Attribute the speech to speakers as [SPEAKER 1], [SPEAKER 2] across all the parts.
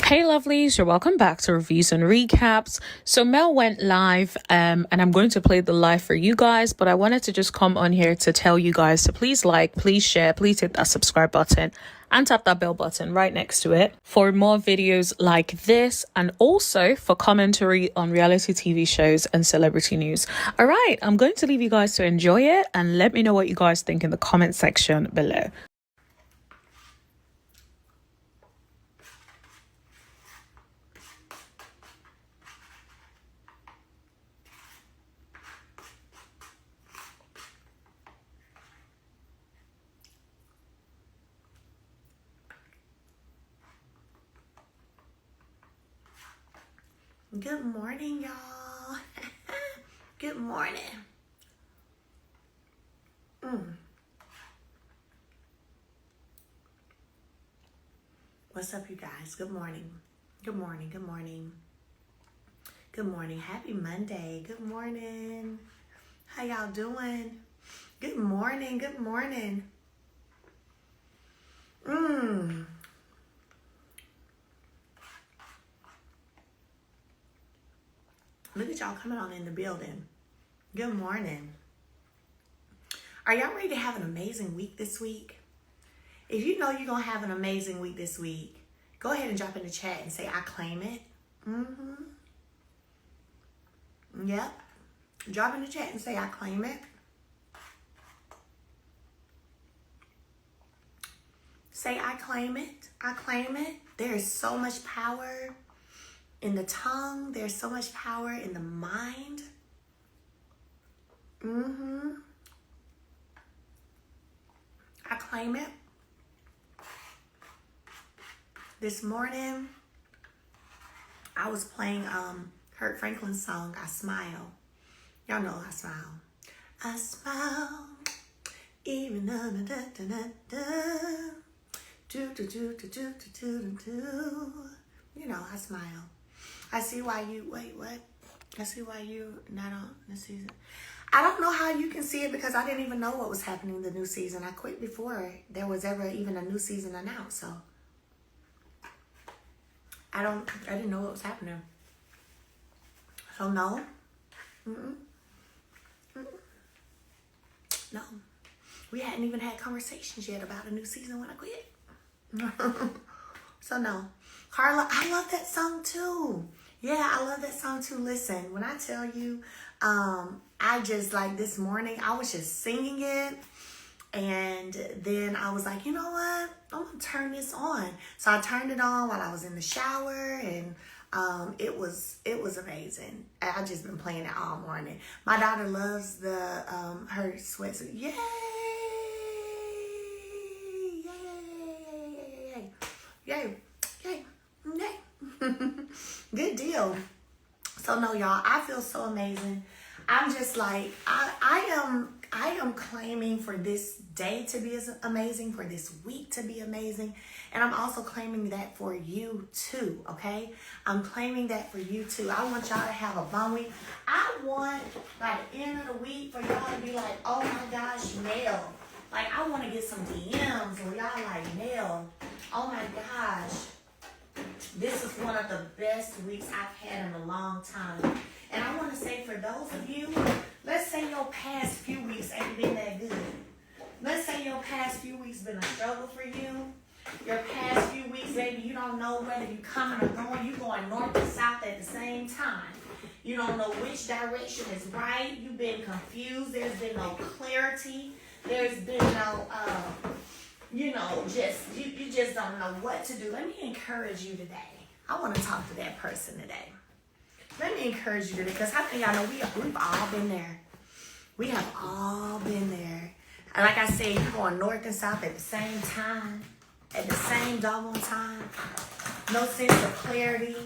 [SPEAKER 1] Hey lovelies, you're welcome back to reviews and recaps. So Mel went live and I'm going to play the live for you guys, but I wanted to just come on here to tell you guys to please like, please share, please hit that subscribe button and tap that bell button right next to it for more videos like this, and also for commentary on reality TV shows and celebrity news. All right, I'm going to leave you guys to enjoy it and let me know what you guys think in the comment section below.
[SPEAKER 2] Good morning, y'all. Good morning. What's up, you guys? Good morning. Good morning. Good morning. Good morning. Happy Monday. Good morning. How y'all doing? Good morning. Good morning. Look at y'all coming on in the building. Good morning. Are y'all ready to have an amazing week this week? If you know you're going to have an amazing week this week, go ahead and drop in the chat and say, I claim it. Yep. Drop in the chat and say, I claim it. Say, I claim it. I claim it. There is so much power in the tongue. There's so much power in the mind. I claim it. This morning, I was playing Kurt Franklin's song, I Smile. Y'all know I smile. I smile, even da da da da da. Do do do do do do do do. You know, I smile. I see why you what? I see why you not on the season. I don't know how you can see it because I didn't even know what was happening in the new season. I quit before there was ever even a new season announced, so I didn't know what was happening. So no. No. We hadn't even had conversations yet about a new season when I quit. So no. Carla, I love that song too. Yeah, I love that song too. Listen, when I tell you, I just like this morning, I was just singing it. And then I was like, you know what? I'm going to turn this on. So I turned it on while I was in the shower, and it was amazing. I just been playing it all morning. My daughter loves the her sweatsuit. Yay! Yay! Yay! Yay! Yay! Good deal. So no, y'all, I feel so amazing. I'm just like, I am claiming for this day to be amazing, for this week to be amazing. And I'm also claiming that for you too, okay? I'm claiming that for you too. I want y'all to have a bomb week. I want, by the end of the week, for y'all to be like, oh my gosh, Mel. Like, I want to get some DMs where y'all like, Mel, oh my gosh. This is one of the best weeks I've had in a long time. And I want to say for those of you, let's say your past few weeks ain't been that good. Let's say your past few weeks been a struggle for you. Your past few weeks, baby, you don't know whether you coming or going. You going north or south at the same time. You don't know which direction is right. You've been confused. There's been no clarity. There's been no, you just don't know what to do. Let me encourage you today. I want to talk to that person today. Let me encourage you today, because how many of y'all know we've all been there. We have all been there. And like I said, you're going north and south at the same time, at the same doggone time. No sense of clarity.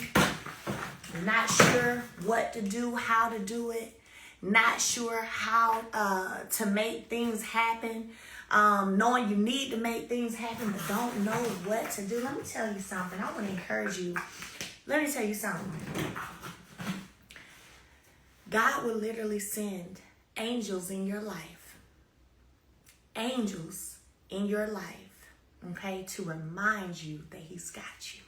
[SPEAKER 2] Not sure what to do, how to do it. Not sure how to make things happen. Knowing you need to make things happen, but don't know what to do. Let me tell you something. I want to encourage you. Let me tell you something. God will literally send angels in your life. Angels in your life, okay, to remind you that he's got you.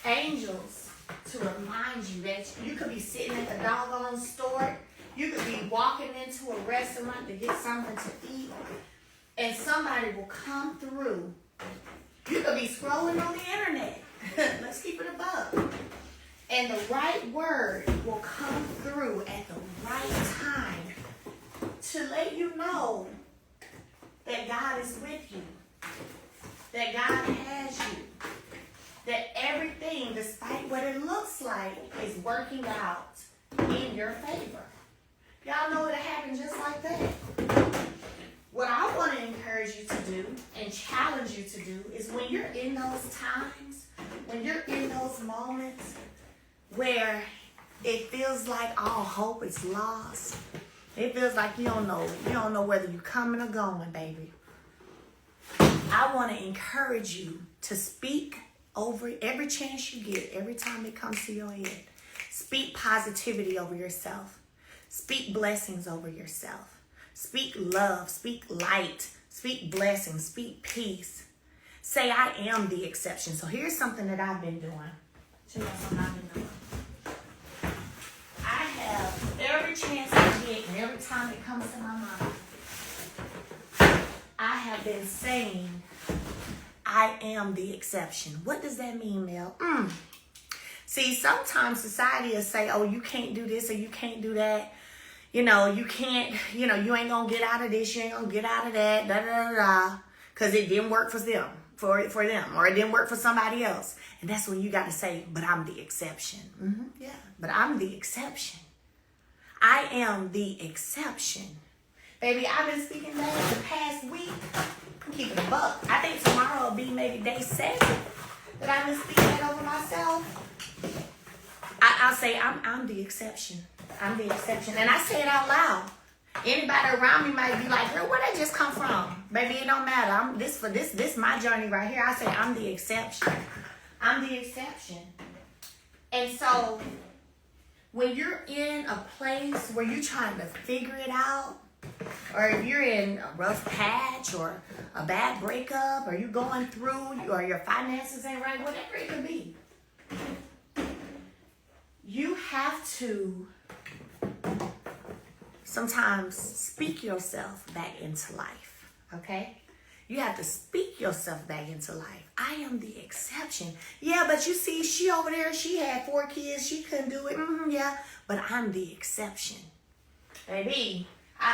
[SPEAKER 2] angels to remind you that you could be sitting at the doggone store. You could be walking into a restaurant to get something to eat, and somebody will come through. You could be scrolling on the internet. Let's keep it above. And the right word will come through at the right time to let you know that God is with you, that God has you, that everything, despite what it looks like, is working out in your favor. Y'all know it'll happen just like that. What I want to encourage you to do and challenge you to do is when you're in those times, when you're in those moments where it feels like all hope is lost, it feels like you don't know whether you're coming or going, baby. I want to encourage you to speak over every chance you get, every time it comes to your head. Speak positivity over yourself. Speak blessings over yourself. Speak love, speak light, speak blessings, speak peace. Say, I am the exception. So here's something that I've been doing. Show you something I've been doing. I have every chance I get and every time it comes to my mind, I have been saying, I am the exception. What does that mean, Mel? See, sometimes society will say, oh, you can't do this or you can't do that. You can't, you ain't going to get out of this, you ain't going to get out of that, da-da-da-da, because it didn't work for them, for them, or it didn't work for somebody else. And that's when you got to say, but I'm the exception. Yeah, but I'm the exception. I am the exception. Baby, I've been speaking that the past week. I'm keeping a buck. I think tomorrow will be maybe day 7 that I've been speaking that over myself. I'll say, I'm the exception. I'm the exception. And I say it out loud. Anybody around me might be like, girl, where that just come from? Baby, it don't matter. This my journey right here. I say, I'm the exception. I'm the exception. And so, when you're in a place where you're trying to figure it out, or if you're in a rough patch, or a bad breakup, or you're going through, or your finances ain't right, whatever it could be, you have to sometimes speak yourself back into life, okay? You have to speak yourself back into life. I am the exception. Yeah, but you see, she over there, she had 4 kids. She couldn't do it. Yeah, but I'm the exception. Baby,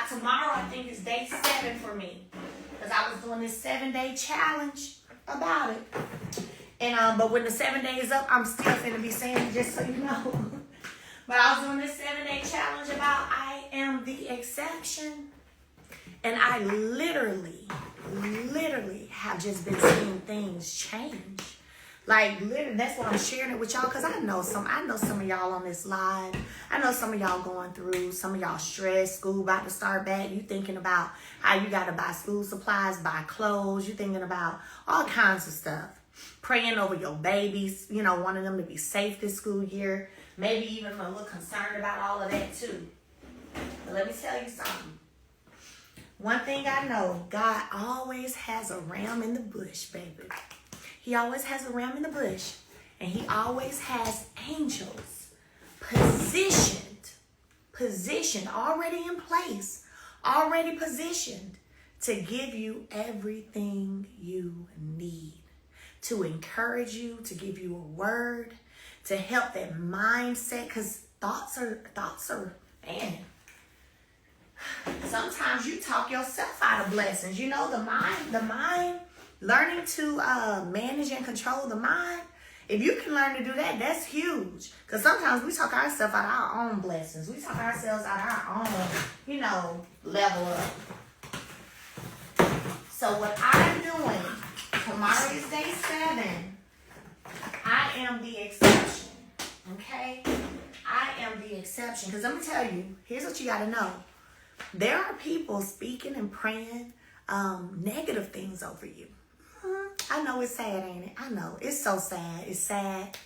[SPEAKER 2] tomorrow I think is day 7 for me. Because I was doing this 7-day challenge about it. And but when the 7 days up, I'm still finna be saying it, just so you know. But I was doing this 7-day challenge about I am the exception. And I literally have just been seeing things change. Like, literally, that's why I'm sharing it with y'all, because I know some of y'all on this live. I know some of y'all going through, some of y'all stressed, school about to start back. You thinking about how you got to buy school supplies, buy clothes. You thinking about all kinds of stuff. Praying over your babies, wanting them to be safe this school year. Maybe even a little concerned about all of that too. But let me tell you something. One thing I know, God always has a ram in the bush, baby. He always has a ram in the bush. And he always has angels positioned, already in place, already positioned to give you everything you need. To encourage you, to give you a word, to help that mindset, because thoughts are, man, sometimes you talk yourself out of blessings. The mind, learning to manage and control the mind, if you can learn to do that, that's huge. Because sometimes we talk ourselves out of our own blessings. We talk ourselves out of our own, level up. So what I'm doing, tomorrow is day 7. I am the exception, okay? I am the exception. Because I'm going to tell you, here's what you got to know. There are people speaking and praying negative things over you. I know it's sad, ain't it? I know. It's so sad. It's sad.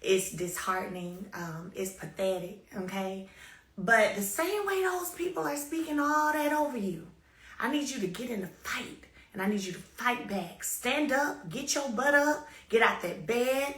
[SPEAKER 2] It's disheartening. It's pathetic, okay? But the same way those people are speaking all that over you, I need you to get in the fight. And I need you to fight back. Stand up. Get your butt up. Get out that bed.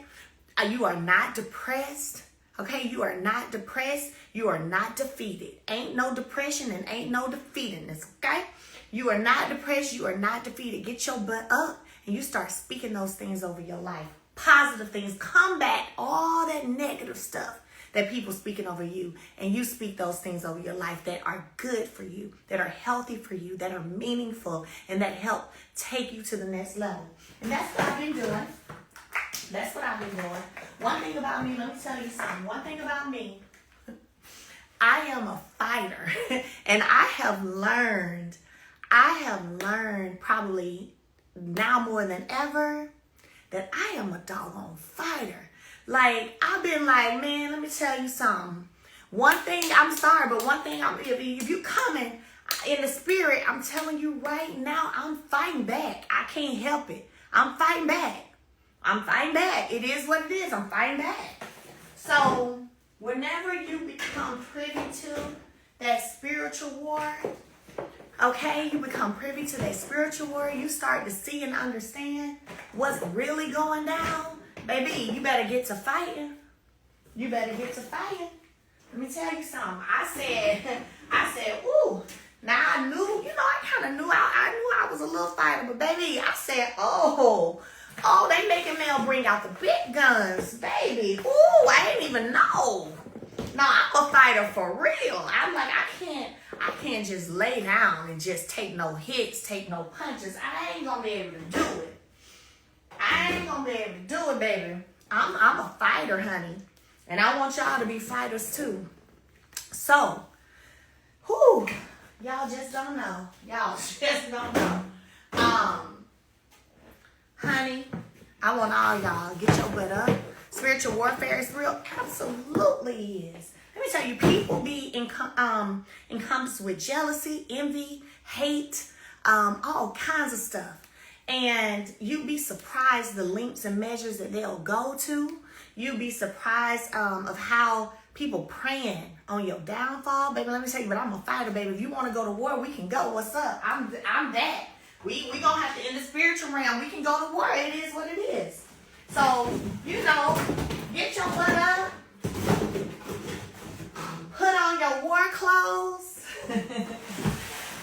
[SPEAKER 2] You are not depressed. Okay, you are not depressed. You are not defeated. Ain't no depression and ain't no defeatedness. Okay, you are not depressed. You are not defeated. Get your butt up and you start speaking those things over your life. Positive things. Combat all that negative stuff that people speaking over you, and you speak those things over your life that are good for you, that are healthy for you, that are meaningful, and that help take you to the next level. And that's what I've been doing. That's what I've been doing. One thing about me, let me tell you something. One thing about me, I am a fighter. And I have learned probably now more than ever that I am a doggone fighter. Like, I've been like, man, let me tell you something. One thing, I'm sorry, but one thing, if you coming in the spirit, I'm telling you right now, I'm fighting back. I can't help it. I'm fighting back. I'm fighting back. It is what it is. I'm fighting back. So, whenever you become privy to that spiritual war, okay, you become privy to that spiritual war, you start to see and understand what's really going down. Baby, you better get to fighting. You better get to fighting. Let me tell you something. I said, ooh. Now I knew, I kind of knew I was a little fighter, but baby, I said, oh, they making Mel bring out the big guns, baby. Ooh, I didn't even know. No, I'm a fighter for real. I'm like, I can't just lay down and just take no hits, take no punches. I ain't gonna be able to do it. I ain't gonna be able to do it, baby. I'm a fighter, honey. And I want y'all to be fighters too. So, y'all just don't know. Y'all just don't know. Honey, I want all y'all get your butt up. Spiritual warfare is real. Absolutely is. Let me tell you, people be encompassed with jealousy, envy, hate, all kinds of stuff. And you'd be surprised the lengths and measures that they'll go to. You'd be surprised of how people praying on your downfall. Baby, let me tell you, but I'm a fighter, baby. If you want to go to war, we can go. What's up? I'm that. We gonna have to, in the spiritual realm, we can go to war. It is what it is. So, get your butt up. Put on your war clothes.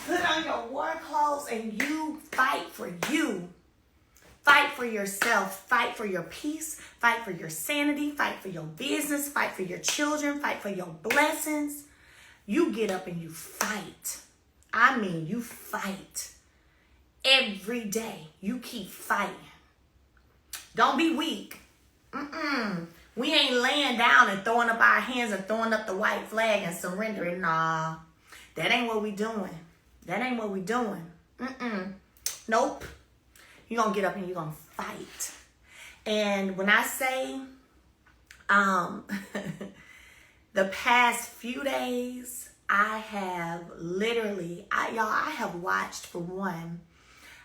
[SPEAKER 2] Put on your war clothes and you fight for you. Fight for yourself. Fight for your peace. Fight for your sanity. Fight for your business. Fight for your children. Fight for your blessings. You get up and you fight. I mean, you fight. Every day, you keep fighting. Don't be weak. We ain't laying down and throwing up our hands and throwing up the white flag and surrendering. Nah, that ain't what we doing. That ain't what we doing. Nope. You're going to get up and you're going to fight. And when I say the past few days, I have literally, I have watched, for one,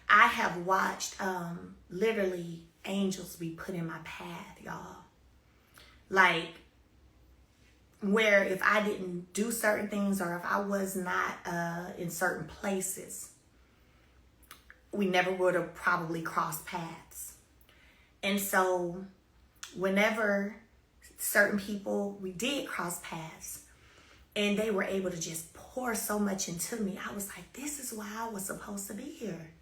[SPEAKER 2] I have watched literally angels be put in my path, y'all. Like, where if I didn't do certain things or if I was not in certain places, we never would have probably crossed paths. And so whenever certain people, we did cross paths and they were able to just pour so much into me, I was like, this is why I was supposed to be here.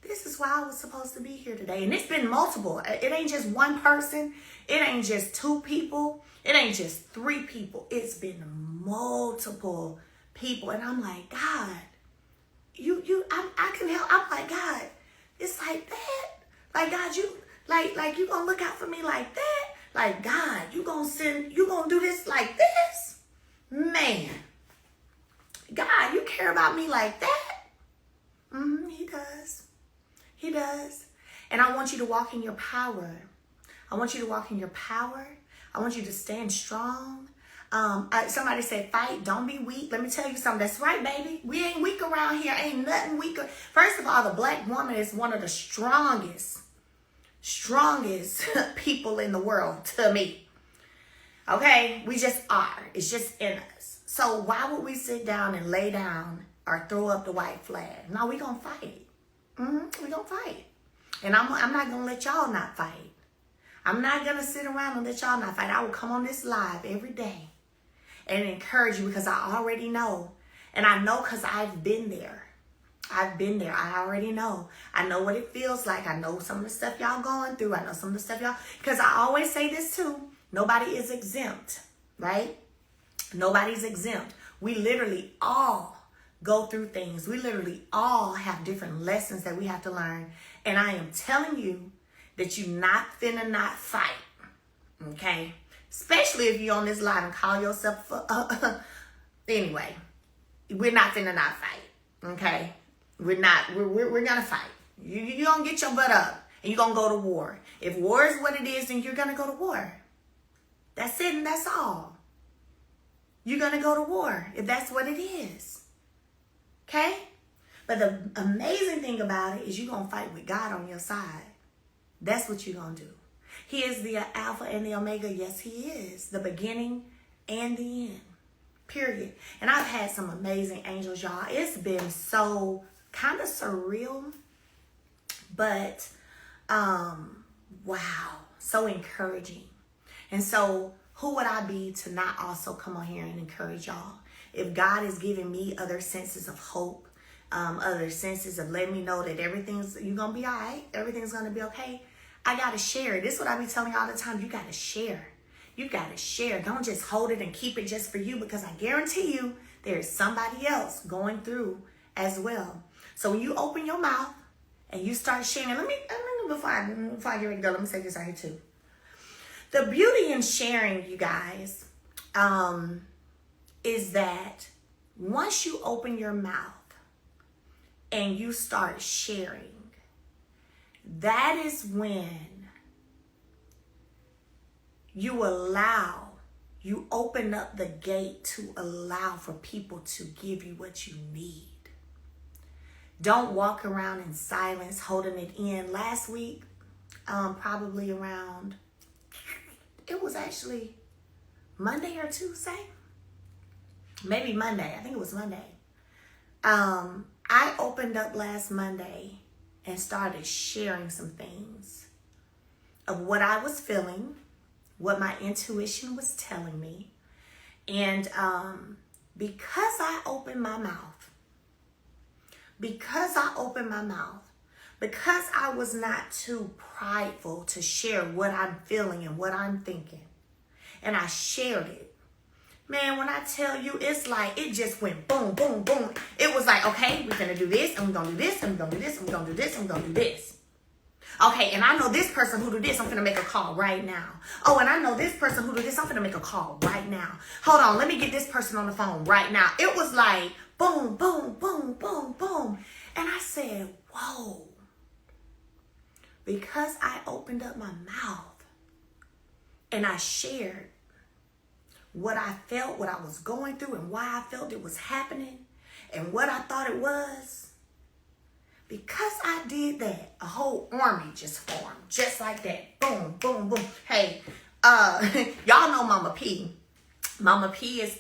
[SPEAKER 2] This is why I was supposed to be here today. And it's been multiple. It ain't just one person. It ain't just two people. It ain't just three people. It's been multiple people. And I'm like, God, I can help. I'm like, God, it's like that. Like, God, you gonna look out for me like that? Like, God, you gonna do this like this? Man, God, you care about me like that? He does. He does. And I want you to walk in your power. I want you to walk in your power. I want you to stand strong. Somebody said, fight, don't be weak. Let me tell you something. That's right, baby. We ain't weak around here. Ain't nothing weaker. First of all, the black woman is one of the strongest people in the world to me. Okay? We just are. It's just in us. So why would we sit down and lay down or throw up the white flag? No, we gonna fight. We gonna fight. And I'm not gonna let y'all not fight. I'm not going to sit around and let y'all not fight. I will come on this live every day and encourage you because I already know. And I know because I've been there. I've been there. I already know. I know what it feels like. I know some of the stuff y'all going through. I know some of the stuff y'all, because I always say this too. Nobody is exempt, right? Nobody's exempt. We literally all go through things. We literally all have different lessons that we have to learn. And I am telling you that you not finna not fight, okay? Especially if you're on this live and call yourself, anyway, we're not finna not fight, okay? We're gonna fight. You're gonna get your butt up and you're gonna go to war. If war is what it is, then you're gonna go to war. That's it and that's all. You're gonna go to war if that's what it is. Okay? But the amazing thing about it is you're gonna fight with God on your side. That's what you're gonna do. He is the Alpha and the Omega. Yes, he is. The beginning and the end. Period. And I've had some amazing angels, y'all. It's been so kind of surreal, but wow, so encouraging. And so who would I be to not also come on here and encourage y'all? If God is giving me other senses of hope, other senses of letting me know that you're gonna be all right, everything's gonna be okay, I gotta share. This is what I be telling you all the time. You gotta share. You gotta share. Don't just hold it and keep it just for you, because I guarantee you there's somebody else going through as well. So when you open your mouth and you start sharing, before I get ready to go, let me say this right here too. The beauty in sharing, you guys, is that once you open your mouth and you start sharing, that is when you open up the gate to allow for people to give you what you need. Don't walk around in silence, holding it in. Last week, probably around, it was actually Monday or Tuesday. Maybe Monday. I think it was Monday. I opened up last Monday and started sharing some things of what I was feeling, what my intuition was telling me. And because I opened my mouth, because I was not too prideful to share what I'm feeling and what I'm thinking, and I shared it, man, when I tell you, it's like, it just went boom, boom, boom. It was like, okay, we're gonna do this, and we're gonna do this, and we're gonna do this, and we're gonna do this, and we're gonna do this. Okay, and I know this person who do this, I'm gonna make a call right now. Oh, and I know this person who do this, I'm gonna make a call right now. Hold on, let me get this person on the phone right now. It was like, boom, boom, boom, boom, boom. And I said, whoa. Because I opened up my mouth and I shared what I felt, what I was going through, and why I felt it was happening, and what I thought it was. Because I did that, a whole army just formed, just like that. Boom, boom, boom. Hey, y'all know Mama P. Mama P is,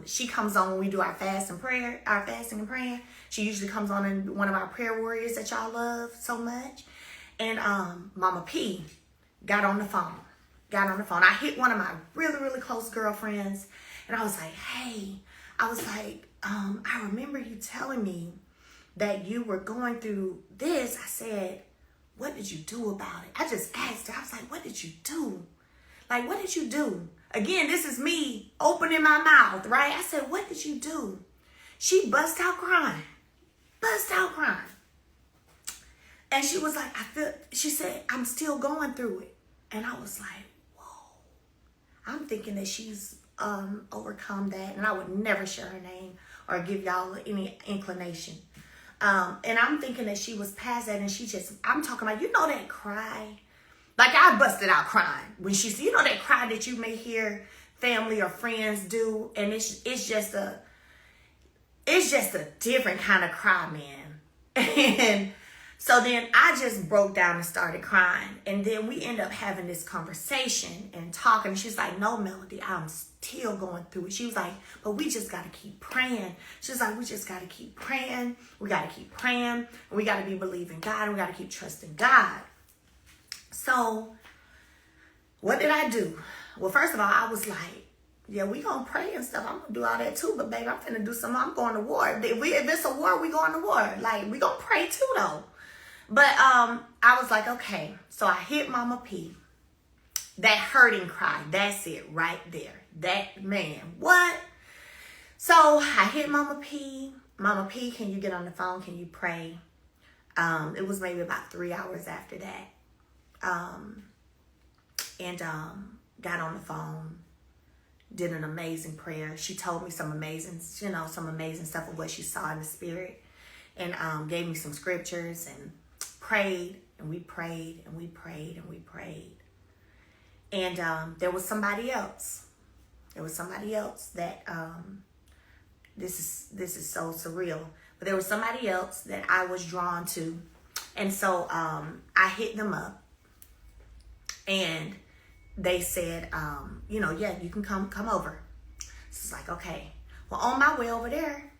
[SPEAKER 2] she comes on when we do our fasting and praying. She usually comes on in one of our prayer warriors that y'all love so much. And Mama P got on the phone. I hit one of my really, really close girlfriends, and I was like, hey, I remember you telling me that you were going through this. I said, what did you do about it? I just asked her. I was like, what did you do? Like, what did you do? Again, this is me opening my mouth, right? I said, what did you do? She bust out crying. And she was like, she said, I'm still going through it. And I was like, whoa. I'm thinking that she's overcome that. And I would never share her name or give y'all any inclination. And I'm thinking that she was past that, and I'm talking about, that cry. Like, I busted out crying when she's, that cry that you may hear family or friends do, and it's just a different kind of cry, man. And so then I just broke down and started crying, and then we end up having this conversation and talking. She's like, no, Melody, I'm still going through it. She was like, but we just got to keep praying. She's like, we just got to keep praying. We got to keep praying. And we got to be believing God. And we got to keep trusting God. So what did I do? Well, first of all, I was like, yeah, we gonna pray and stuff. I'm gonna do all that too, but baby, I'm finna do something. I'm going to war. If it's a war, we going to war. Like, we gonna pray too though. But I was like, okay. So I hit Mama P. That hurting cry. That's it right there. That, man, what? So I hit Mama P. Mama P, can you get on the phone? Can you pray? It was maybe about 3 hours after that. Got on the phone, did an amazing prayer. She told me some amazing stuff of what she saw in the spirit, and gave me some scriptures, and prayed, and we prayed, and we prayed, and we prayed. And there was somebody else. There was somebody else that this is so surreal. But there was somebody else that I was drawn to, and so I hit them up, and they said, yeah, you can come over. So it's like, okay. Well, on my way over there,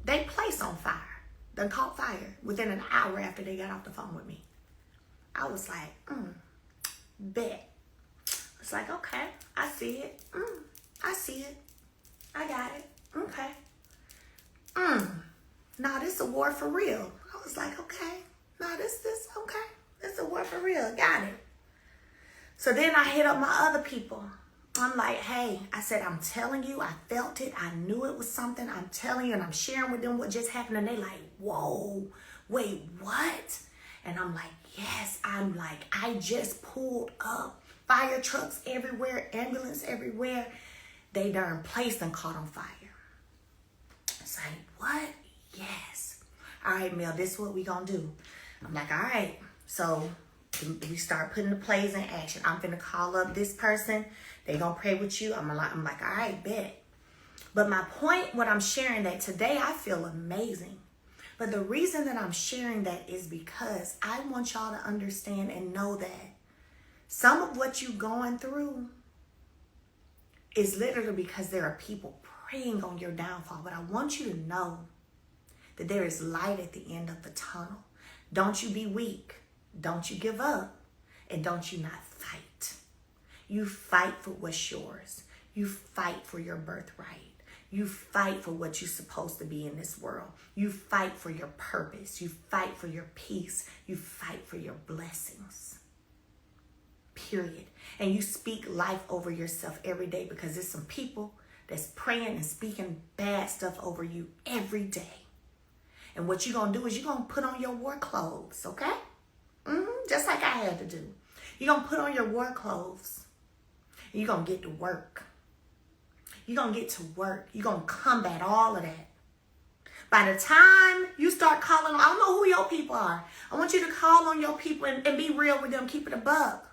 [SPEAKER 2] they place on fire. They caught fire within an hour after they got off the phone with me. I was like, bet. It's like, okay, I see it. I see it. I got it. Okay. Nah, this is a war for real. I was like, okay. Nah, this okay. This is a war for real. Got it. So then I hit up my other people. I'm like, hey, I said, I'm telling you, I felt it. I knew it was something. I'm telling you, and I'm sharing with them what just happened. And they like, whoa, wait, what? And I'm like, yes. I'm like, I just pulled up. Fire trucks everywhere, ambulance everywhere. They darn place and caught on fire. It's like, what? Yes. All right, Mel, this is what we gonna do. I'm like, all right. So we start putting the plays in action. I'm finna call up this person. They gonna pray with you. I'm like, all right, bet. But my point, what I'm sharing that today, I feel amazing. But the reason that I'm sharing that is because I want y'all to understand and know that some of what you're going through is literally because there are people praying on your downfall. But I want you to know that there is light at the end of the tunnel. Don't you be weak. Don't you give up, and don't you not fight. You fight for what's yours. You fight for your birthright. You fight for what you're supposed to be in this world. You fight for your purpose. You fight for your peace. You fight for your blessings. Period. And you speak life over yourself every day, because there's some people that's praying and speaking bad stuff over you every day. And what you're going to do is you're going to put on your war clothes, okay? Just like I had to do. You're going to put on your war clothes. And you're going to get to work. You're going to get to work. You're going to combat all of that. By the time you start calling, I don't know who your people are. I want you to call on your people and be real with them. Keep it a buck.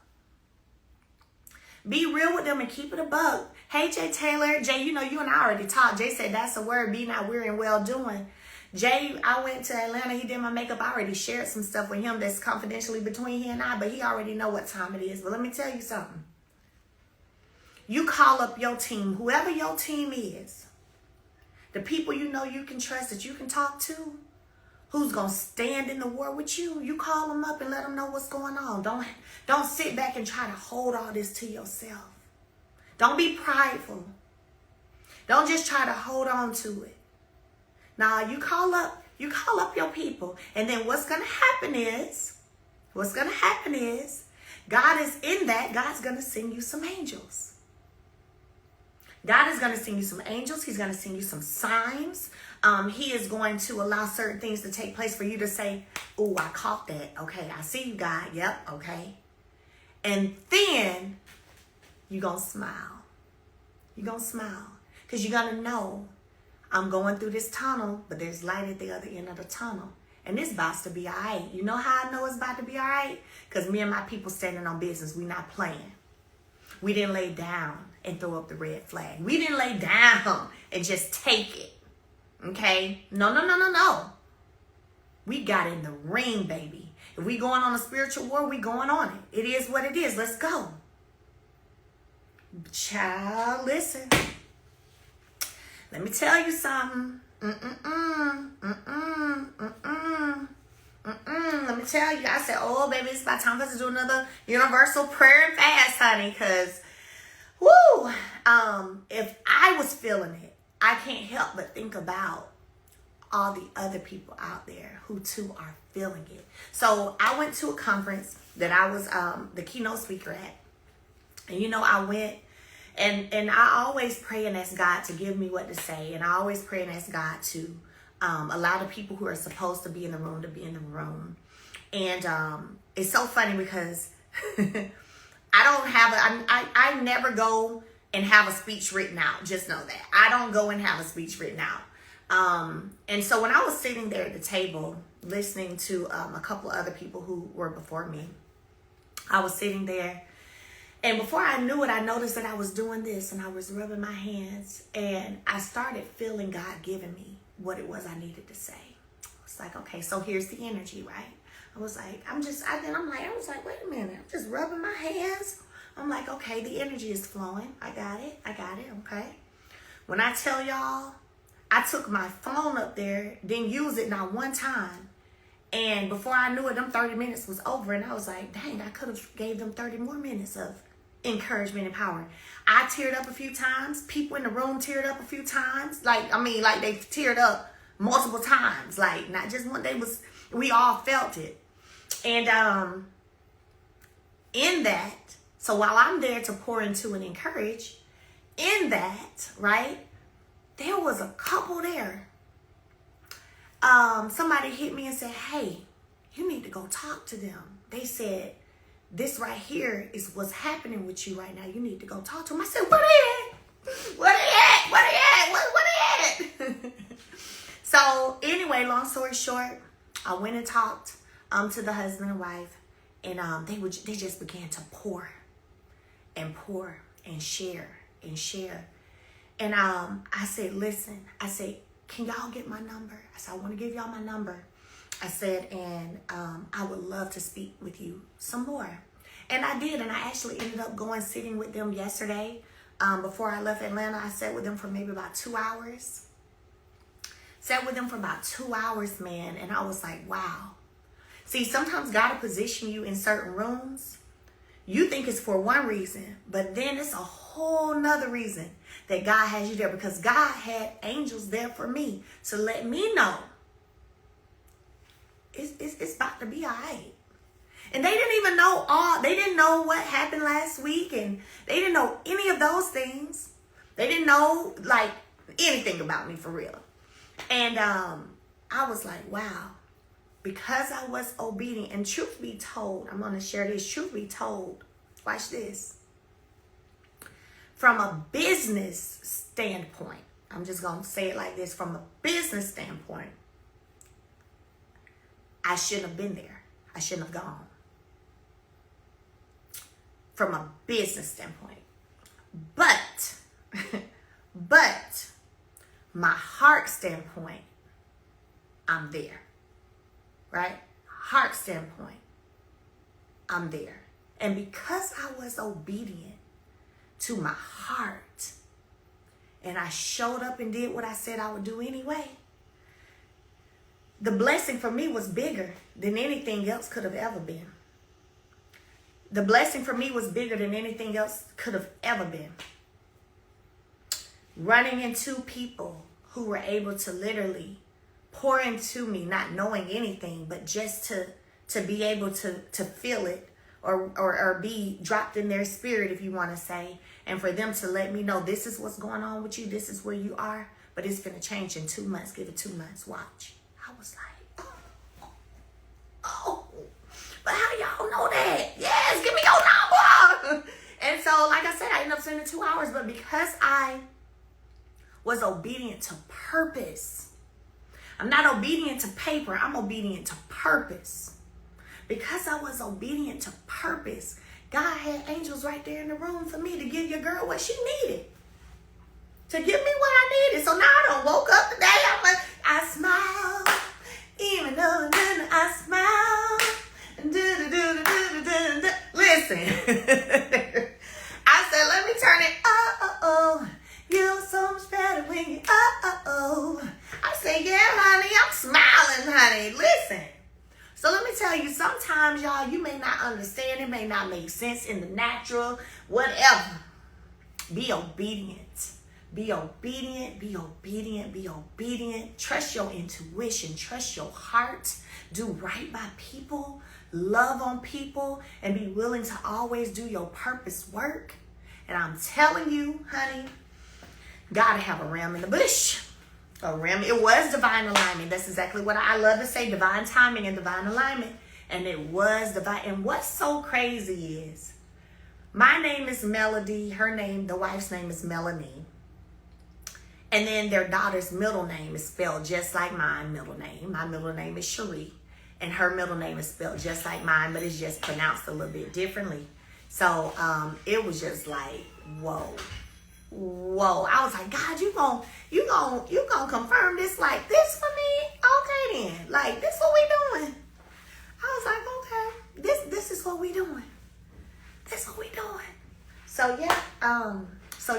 [SPEAKER 2] Be real with them and keep it a buck. Hey, Jay Taylor. Jay, you and I already talked. Jay said that's a word. Be not weary and well doing. Jay, I went to Atlanta. He did my makeup. I already shared some stuff with him that's confidentially between he and I, but he already know what time it is. But let me tell you something. You call up your team, whoever your team is, the people you know you can trust, that you can talk to, who's going to stand in the war with you. You call them up and let them know what's going on. Don't sit back and try to hold all this to yourself. Don't be prideful. Don't just try to hold on to it. Now, you call up your people. And then what's going to happen is, God is in that. God's going to send you some angels. God is going to send you some angels. He's going to send you some signs. He is going to allow certain things to take place for you to say, oh, I caught that. Okay, I see you, God. Yep, okay. And then you're going to smile. You're going to smile. Because you're going to know, I'm going through this tunnel, but there's light at the other end of the tunnel. And it's about to be all right. You know how I know it's about to be all right? Because me and my people standing on business. We not playing. We didn't lay down and throw up the red flag. We didn't lay down and just take it. Okay? No. We got in the ring, baby. If we going on a spiritual war, we going on it. It is what it is. Let's go. Child, listen. Let me tell you something. Let me tell you. I said, oh, baby, it's about time for us to do another universal prayer and fast, honey. Because, woo, if I was feeling it, I can't help but think about all the other people out there who too are feeling it. So I went to a conference that I was the keynote speaker at. And you know, I went and I always pray and ask God to give me what to say. And I always pray and ask God to allow the people who are supposed to be in the room to be in the room. And it's so funny because I never go and have a speech written out. Just know that. I don't go and have a speech written out. And so when I was sitting there at the table listening to a couple of other people who were before me, I was sitting there, and before I knew it, I noticed that I was doing this and I was rubbing my hands, and I started feeling God giving me what it was I needed to say. It's like, okay, so here's the energy, right? I was like, I was like, wait a minute, I'm just rubbing my hands. I'm like, okay, the energy is flowing. I got it, okay. When I tell y'all, I took my phone up there, didn't use it not one time. And before I knew it, them 30 minutes was over. And I was like, dang, I could have gave them 30 more minutes of encouragement and power. I teared up a few times. People in the room teared up a few times. Like they teared up multiple times. Like, not just one day, we all felt it. And in that, so while I'm there to pour into and encourage, in that, right, there was a couple there. Somebody hit me and said, hey, you need to go talk to them. They said, this right here is what's happening with you right now. You need to go talk to them. I said, where they at? Where they at? So anyway, long story short, I went and talked to the husband and wife, and they just began to pour and share and share. And I said, listen, I said, can y'all get my number? I said, I want to give y'all my number. I said, and I would love to speak with you some more. And I did, and I actually ended up sitting with them yesterday. Before I left Atlanta, I sat with them for maybe about 2 hours. Sat with them for about 2 hours, man, and I was like, wow. See, sometimes God will position you in certain rooms. You think it's for one reason, but then it's a whole nother reason that God has you there, because God had angels there for me to let me know it's about to be all right. And they didn't even know they didn't know what happened last week, and they didn't know any of those things. They didn't know like anything about me for real. And I was like, wow, because I was obedient. And truth be told, I'm going to share this. Truth be told, watch this. From a business standpoint, I'm just going to say it like this. From a business standpoint, I shouldn't have been there. I shouldn't have gone. From a business standpoint. But my heart standpoint, I'm there. Right? Heart standpoint, I'm there. And because I was obedient to my heart, and I showed up and did what I said I would do anyway, the blessing for me was bigger than anything else could have ever been. The blessing for me was bigger than anything else could have ever been. Running into people who were able to literally pour into me, not knowing anything, but just to be able to feel it or be dropped in their spirit, if you want to say, and for them to let me know this is what's going on with you, this is where you are, but it's going to change in 2 months. Give it 2 months. Watch. I was like, oh, but how do y'all know that? Yes, give me your number. And so, like I said, I ended up spending 2 hours, but because I was obedient to purpose, I'm not obedient to paper, I'm obedient to purpose. Because I was obedient to purpose, God had angels right there in the room for me to give your girl what she needed. To give me what I needed. So now I done woke up today, I smile, even though I smile. Listen. I said, let me turn it up. You're so much better when you I said, yeah, honey, I'm smiling, honey. Listen. So let me tell you, sometimes, y'all, you may not understand. It may not make sense in the natural, whatever. Be obedient. Be obedient. Be obedient. Be obedient. Trust your intuition. Trust your heart. Do right by people. Love on people. And be willing to always do your purpose work. And I'm telling you, honey, gotta have a ram in the bush. A ram. It was divine alignment. That's exactly what I love to say. Divine timing and divine alignment. And it was divine. And what's so crazy is, my name is Melody. Her name, the wife's name is Melanie. And then their daughter's middle name is spelled just like my middle name. My middle name is Shari. And her middle name is spelled just like mine, but it's just pronounced a little bit differently. So it was just like, whoa. Whoa. I was like, God, you gonna confirm this like this for me? Okay then. Like, this what we doing. I was like, okay. This is what we doing. This what we doing. So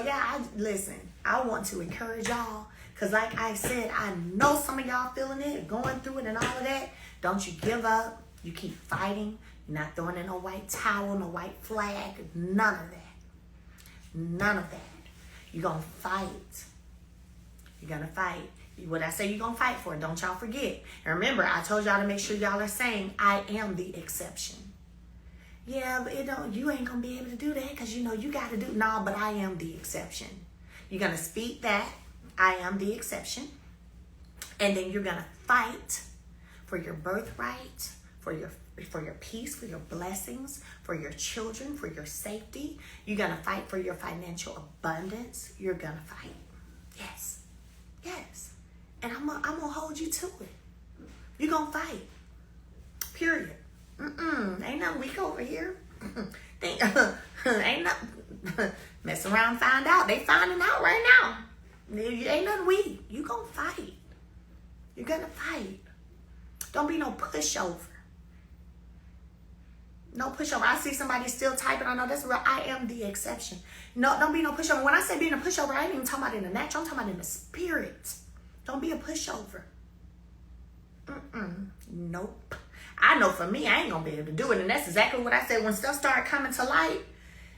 [SPEAKER 2] yeah, listen, I want to encourage y'all, because like I said, I know some of y'all feeling it, going through it and all of that. Don't you give up. You keep fighting. You're not throwing in no white towel, no white flag, none of that. None of that. You're going to fight. You're going to fight. What I say you're going to fight for, don't y'all forget. And remember, I told y'all to make sure y'all are saying, I am the exception. Yeah, but you ain't going to be able to do that because, you got to do. No, but I am the exception. You're going to speak that, I am the exception. And then you're going to fight for your birthright, for your peace, for your blessings, for your children, for your safety. You're going to fight for your financial abundance. You're going to fight. Yes. Yes. And I'm going to hold you to it. You're going to fight. Period. Ain't nothing weak over here. Ain't nothing. Mess around, find out. They finding out right now. Ain't nothing weak. You going to fight. You're going to fight. Don't be no pushover. No pushover. I see somebody still typing. I know that's real. I am the exception. No, don't be no pushover. When I say being a pushover, I ain't even talking about in the natural. I'm talking about in the spirit. Don't be a pushover. Nope. I know for me, I ain't going to be able to do it. And that's exactly what I said. When stuff started coming to light,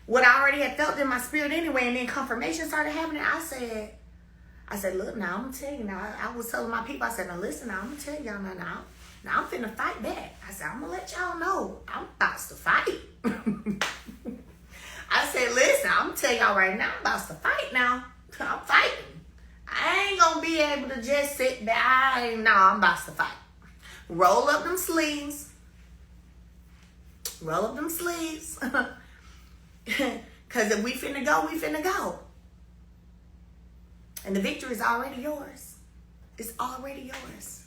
[SPEAKER 2] what I already had felt in my spirit anyway, and then confirmation started happening, I said, look, now I'm going to tell you. Now, I was telling my people, I said, now listen, now I'm going to tell y'all now. Now I'm finna fight back. I said, I'm gonna let y'all know I'm about to fight. I said, listen, I'm gonna tell y'all right now, I'm about to fight now. I'm fighting. I ain't gonna be able to just sit back. I'm about to fight. Roll up them sleeves. Roll up them sleeves. Because if we finna go, we finna go. And the victory is already yours. It's already yours.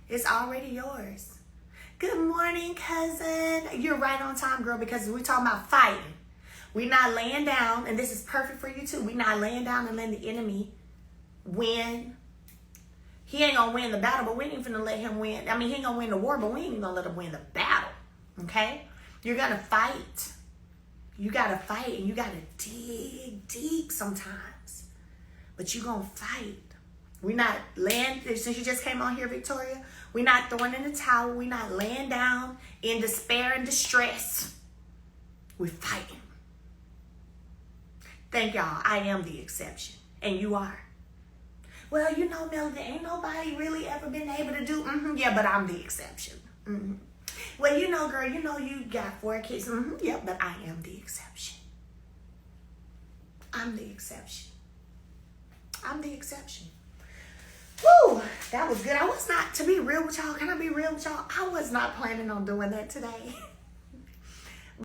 [SPEAKER 2] It's already yours. Good morning, cousin. You're right on time, girl, because we're talking about fighting. We're not laying down, and this is perfect for you too. We're not laying down and letting the enemy win. He ain't going to win the battle, but we ain't finna let him win. I mean, he ain't going to win the war, but we ain't going to let him win the battle. Okay? You're going to fight. You got to fight, and you got to dig deep sometimes. But you're going to fight. We're not laying, since you just came on here, Victoria, we're not throwing in the towel. We're not laying down in despair and distress. We're fighting. Thank y'all. I am the exception. And you are. Well, Melody, ain't nobody really ever been able to do, yeah, but I'm the exception. Well, girl, you got 4 kids. Yeah, but I am the exception. I'm the exception. I'm the exception. Woo, that was good. I was not, to be real with y'all, can I be real with y'all? I was not planning on doing that today.